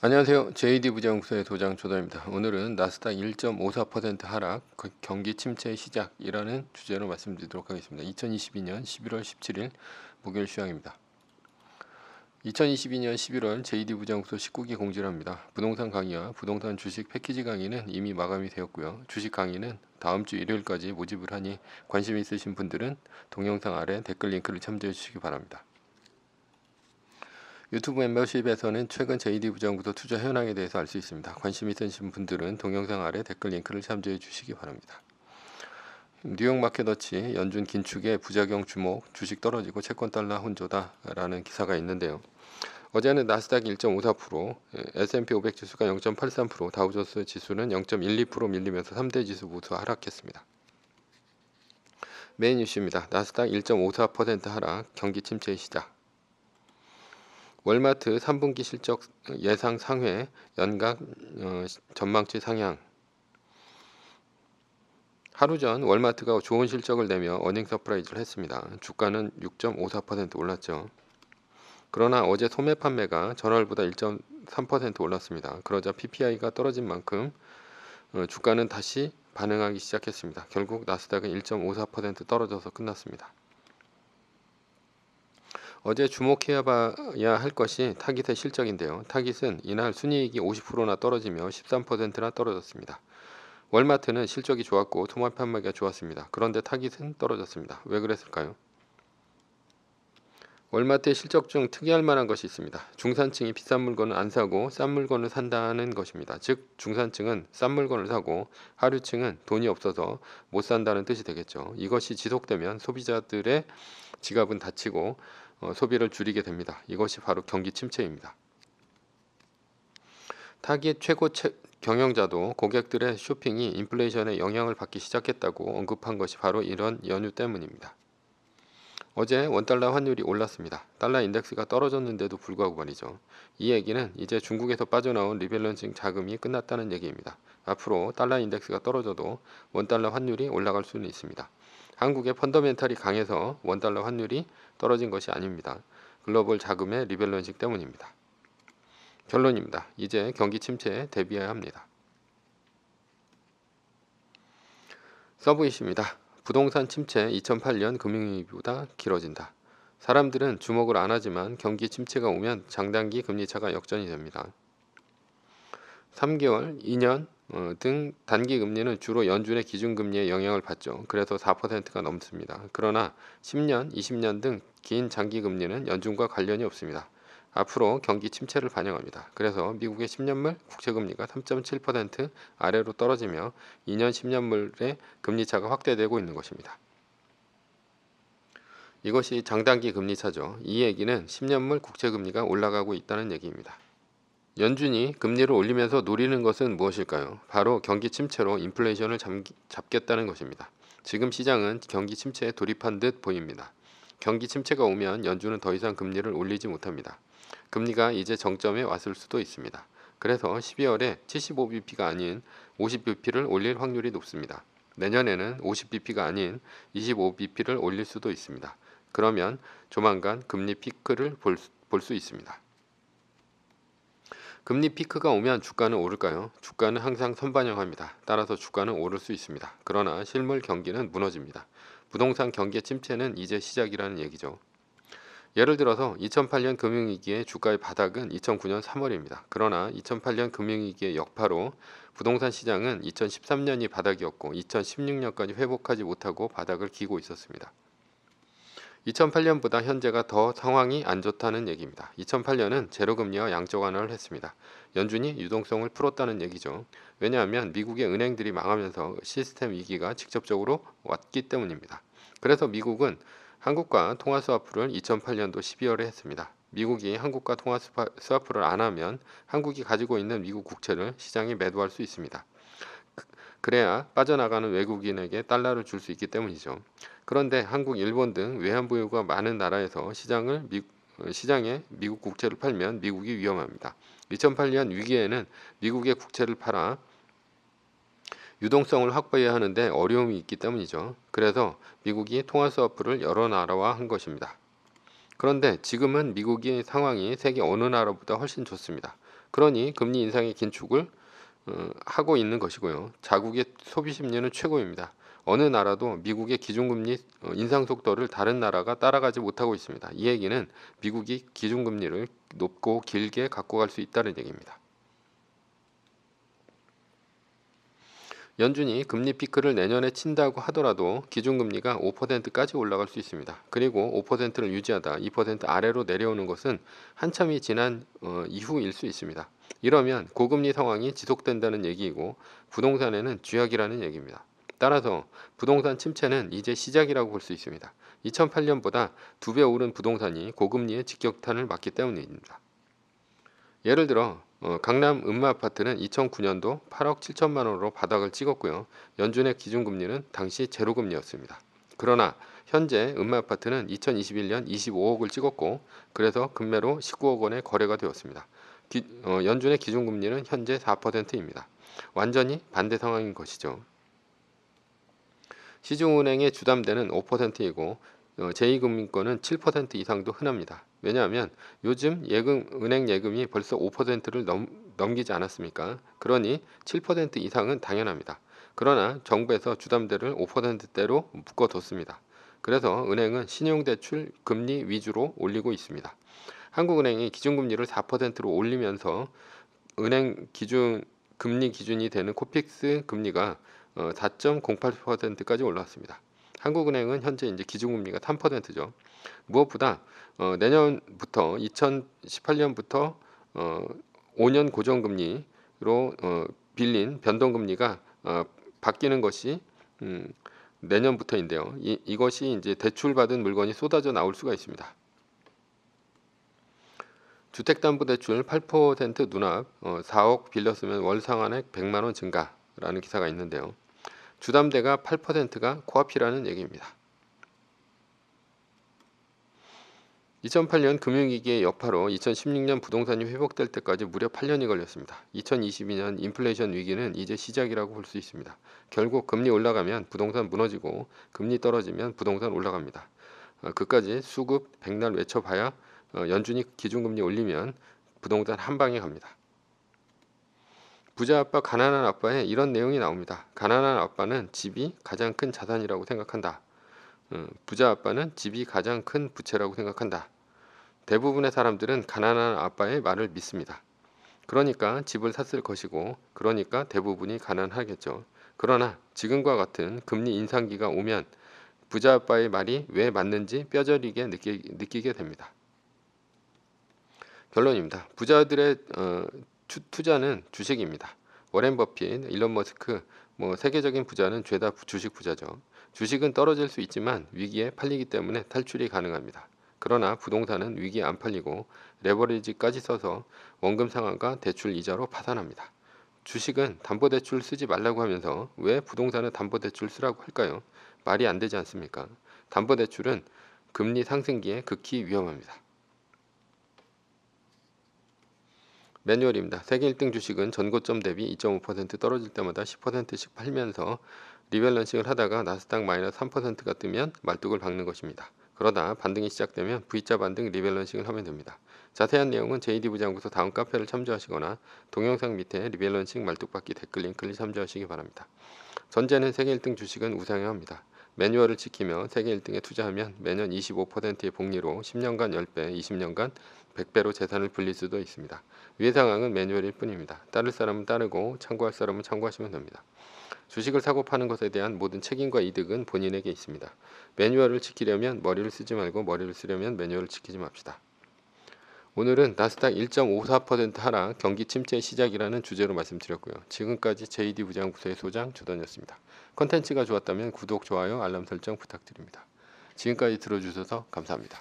안녕하세요. JD 부장구소의 도장 조달입니다. 오늘은 나스닥 1.54% 하락, 경기 침체의 시작이라는 주제로 말씀드리도록 하겠습니다. 2022년 11월 17일 목요일 시황입니다. 2022년 11월 JD 부장구소 19기 공지를 합니다. 부동산 강의와 부동산 주식 패키지 강의는 이미 마감이 되었고요. 주식 강의는 다음 주 일요일까지 모집을 하니 관심 있으신 분들은 동영상 아래 댓글 링크를 참조해 주시기 바랍니다. 유튜브 멤버십에서는 최근 JD 부장구소 투자 현황에 대해서 알 수 있습니다. 관심 있으신 분들은 동영상 아래 댓글 링크를 참조해 주시기 바랍니다. 뉴욕 마켓워치 연준 긴축의 부작용 주목, 주식 떨어지고 채권 달러 혼조다라는 기사가 있는데요. 어제는 나스닥 1.54%, S&P 500 지수가 0.83%, 다우존스 지수는 0.12% 밀리면서 3대 지수 모두 하락했습니다. 메인 이슈입니다. 나스닥 1.54% 하락, 경기 침체의 시작. 월마트 3분기 실적 예상 상회, 연각 전망치 상향. 하루 전 월마트가 좋은 실적을 내며 어닝 서프라이즈를 했습니다. 주가는 6.54% 올랐죠. 그러나 어제 소매 판매가 전월보다 1.3% 올랐습니다. 그러자 PPI가 떨어진 만큼 주가는 다시 반응하기 시작했습니다. 결국 나스닥은 1.54% 떨어져서 끝났습니다. 어제 주목해야 할 것이 타깃의 실적인데요. 타깃은 이날 순이익이 50%나 떨어지며 13%나 떨어졌습니다. 월마트는 실적이 좋았고 소매 판매가 좋았습니다. 그런데 타깃은 떨어졌습니다. 왜 그랬을까요? 월마트의 실적 중 특이할 만한 것이 있습니다. 중산층이 비싼 물건을 안 사고 싼 물건을 산다는 것입니다. 즉 중산층은 싼 물건을 사고 하류층은 돈이 없어서 못 산다는 뜻이 되겠죠. 이것이 지속되면 소비자들의 지갑은 닫히고 소비를 줄이게 됩니다. 이것이 바로 경기 침체입니다. 타깃 최고 경영자도 고객들의 쇼핑이 인플레이션에 영향을 받기 시작했다고 언급한 것이 바로 이런 연유 때문입니다. 어제 원달러 환율이 올랐습니다. 달러 인덱스가 떨어졌는데도 불구하고 말이죠. 이 얘기는 이제 중국에서 빠져나온 리밸런싱 자금이 끝났다는 얘기입니다. 앞으로 달러 인덱스가 떨어져도 원달러 환율이 올라갈 수는 있습니다. 한국의 펀더멘탈이 강해서 원달러 환율이 떨어진 것이 아닙니다. 글로벌 자금의 리밸런싱 때문입니다. 결론입니다. 이제 경기 침체에 대비해야 합니다. 서브이슈입니다. 부동산 침체 2008년 금융위기보다 길어진다. 사람들은 주목을 안 하지만 경기 침체가 오면 장단기 금리차가 역전이 됩니다. 3개월, 2년 등 단기 금리는 주로 연준의 기준금리에 영향을 받죠. 그래서 4%가 넘습니다. 그러나 10년, 20년 등 긴 장기 금리는 연준과 관련이 없습니다. 앞으로 경기 침체를 반영합니다. 그래서 미국의 10년물 국채금리가 3.7% 아래로 떨어지며 2년 10년물의 금리차가 확대되고 있는 것입니다. 이것이 장단기 금리차죠. 이 얘기는 10년물 국채금리가 올라가고 있다는 얘기입니다. 연준이 금리를 올리면서 노리는 것은 무엇일까요? 바로 경기 침체로 인플레이션을 잡겠다는 것입니다. 지금 시장은 경기 침체에 돌입한 듯 보입니다. 경기 침체가 오면 연준은 더 이상 금리를 올리지 못합니다. 금리가 이제 정점에 왔을 수도 있습니다. 그래서 12월에 75bp가 아닌 50bp를 올릴 확률이 높습니다. 내년에는 50bp가 아닌 25bp를 올릴 수도 있습니다. 그러면 조만간 금리 피크를 볼 수 있습니다. 금리 피크가 오면 주가는 오를까요? 주가는 항상 선반영합니다. 따라서 주가는 오를 수 있습니다. 그러나 실물 경기는 무너집니다. 부동산 경기 침체는 이제 시작이라는 얘기죠. 예를 들어서 2008년 금융위기의 주가의 바닥은 2009년 3월입니다. 그러나 2008년 금융위기의 여파로 부동산 시장은 2013년이 바닥이었고 2016년까지 회복하지 못하고 바닥을 기고 있었습니다. 2008년보다 현재가 더 상황이 안 좋다는 얘기입니다. 2008년은 제로금리와 양적 완화를 했습니다. 연준이 유동성을 풀었다는 얘기죠. 왜냐하면 미국의 은행들이 망하면서 시스템 위기가 직접적으로 왔기 때문입니다. 그래서 미국은 한국과 통화 스와프를 2008년도 12월에 했습니다. 미국이 한국과 통화 스와프를 안 하면 한국이 가지고 있는 미국 국채를 시장에 매도할 수 있습니다. 그래야 빠져나가는 외국인에게 달러를 줄 수 있기 때문이죠. 그런데 한국, 일본 등 외환 보유가 많은 나라에서 시장에 미국 국채를 팔면 미국이 위험합니다. 2008년 위기에는 미국의 국채를 팔아 유동성을 확보해야 하는데 어려움이 있기 때문이죠. 그래서 미국이 통화 스와프를 여러 나라와 한 것입니다. 그런데 지금은 미국의 상황이 세계 어느 나라보다 훨씬 좋습니다. 그러니 금리 인상의 긴축을 하고 있는 것이고요. 자국의 소비 심리는 최고입니다. 어느 나라도 미국의 기준금리 인상 속도를 다른 나라가 따라가지 못하고 있습니다. 이 얘기는 미국이 기준금리를 높고 길게 갖고 갈 수 있다는 얘기입니다. 연준이 금리 피크를 내년에 친다고 하더라도 기준금리가 5%까지 올라갈 수 있습니다. 그리고 5%를 유지하다 2% 아래로 내려오는 것은 한참이 지난 이후일 수 있습니다. 이러면 고금리 상황이 지속된다는 얘기이고 부동산에는 쥐약이라는 얘기입니다. 따라서 부동산 침체는 이제 시작이라고 볼 수 있습니다. 2008년보다 2배 오른 부동산이 고금리의 직격탄을 맞기 때문입니다. 예를 들어 강남 음마아파트는 2009년도 8억 7천만 원으로 바닥을 찍었고요. 연준의 기준금리는 당시 제로금리였습니다. 그러나 현재 음마아파트는 2021년 25억을 찍었고 그래서 금매로 19억 원에 거래가 되었습니다. 연준의 기준금리는 현재 4%입니다. 완전히 반대 상황인 것이죠. 시중은행의 주담대는 5%이고 제2금융권은 7% 이상도 흔합니다. 왜냐하면 요즘 은행 예금이 벌써 5%를 넘기지 않았습니까? 그러니 7% 이상은 당연합니다. 그러나 정부에서 주담대를 5%대로 묶어뒀습니다. 그래서 은행은 신용대출 금리 위주로 올리고 있습니다. 한국은행이 기준금리를 4%로 올리면서 은행 금리 기준이 되는 코픽스 금리가 4.08%까지 올랐습니다. 한국은행은 현재 이제 기준금리가 3%죠. 무엇보다 내년부터 2018년부터 5년 고정금리로 빌린 변동금리가 바뀌는 것이 내년부터인데요. 이것이 이제 대출받은 물건이 쏟아져 나올 수가 있습니다. 주택담보대출 8% 눈앞 4억 빌렸으면 월 상환액 100만 원 증가라는 기사가 있는데요. 주담대가 8%가 코앞이라는 얘기입니다. 2008년 금융위기의 여파로 2016년 부동산이 회복될 때까지 무려 8년이 걸렸습니다. 2022년 인플레이션 위기는 이제 시작이라고 볼 수 있습니다. 결국 금리 올라가면 부동산 무너지고 금리 떨어지면 부동산 올라갑니다. 그까지 수급 백날 외쳐봐야 연준이 기준금리 올리면 부동산 한 방에 갑니다. 부자 아빠, 가난한 아빠에 이런 내용이 나옵니다. 가난한 아빠는 집이 가장 큰 자산이라고 생각한다. 부자 아빠는 집이 가장 큰 부채라고 생각한다. 대부분의 사람들은 가난한 아빠의 말을 믿습니다. 그러니까 집을 샀을 것이고 그러니까 대부분이 가난하겠죠. 그러나 지금과 같은 금리 인상기가 오면 부자 아빠의 말이 왜 맞는지 뼈저리게 느끼게 됩니다. 결론입니다. 부자들의 투자는 주식입니다. 워렌 버핏, 일론 머스크, 세계적인 부자는 죄다 주식 부자죠. 주식은 떨어질 수 있지만 위기에 팔리기 때문에 탈출이 가능합니다. 그러나 부동산은 위기에 안 팔리고 레버리지까지 써서 원금 상환과 대출 이자로 파산합니다. 주식은 담보대출 쓰지 말라고 하면서 왜 부동산은 담보대출 쓰라고 할까요? 말이 안 되지 않습니까? 담보대출은 금리 상승기에 극히 위험합니다. 매뉴얼입니다. 세계 1등 주식은 전고점 대비 2.5% 떨어질 때마다 10%씩 팔면서 리밸런싱을 하다가 나스닥 마이너스 3%가 뜨면 말뚝을 박는 것입니다. 그러다 반등이 시작되면 V자 반등 리밸런싱을 하면 됩니다. 자세한 내용은 JD 부장부서 다음 카페를 참조하시거나 동영상 밑에 리밸런싱 말뚝박기 댓글 링크를 참조하시기 바랍니다. 전제는 세계 1등 주식은 우상향 합니다. 매뉴얼을 지키며 세계 1등에 투자하면 매년 25%의 복리로 10년간 10배, 20년간 100배로 재산을 불릴 수도 있습니다. 위의 상황은 매뉴얼일 뿐입니다. 따를 사람은 따르고 참고할 사람은 참고하시면 됩니다. 주식을 사고 파는 것에 대한 모든 책임과 이득은 본인에게 있습니다. 매뉴얼을 지키려면 머리를 쓰지 말고 머리를 쓰려면 매뉴얼을 지키지 맙시다. 오늘은 나스닥 1.54% 하락, 경기 침체의 시작이라는 주제로 말씀드렸고요. 지금까지 JD 부장부서의 소장 조던이었습니다. 컨텐츠가 좋았다면 구독, 좋아요, 알람 설정 부탁드립니다. 지금까지 들어주셔서 감사합니다.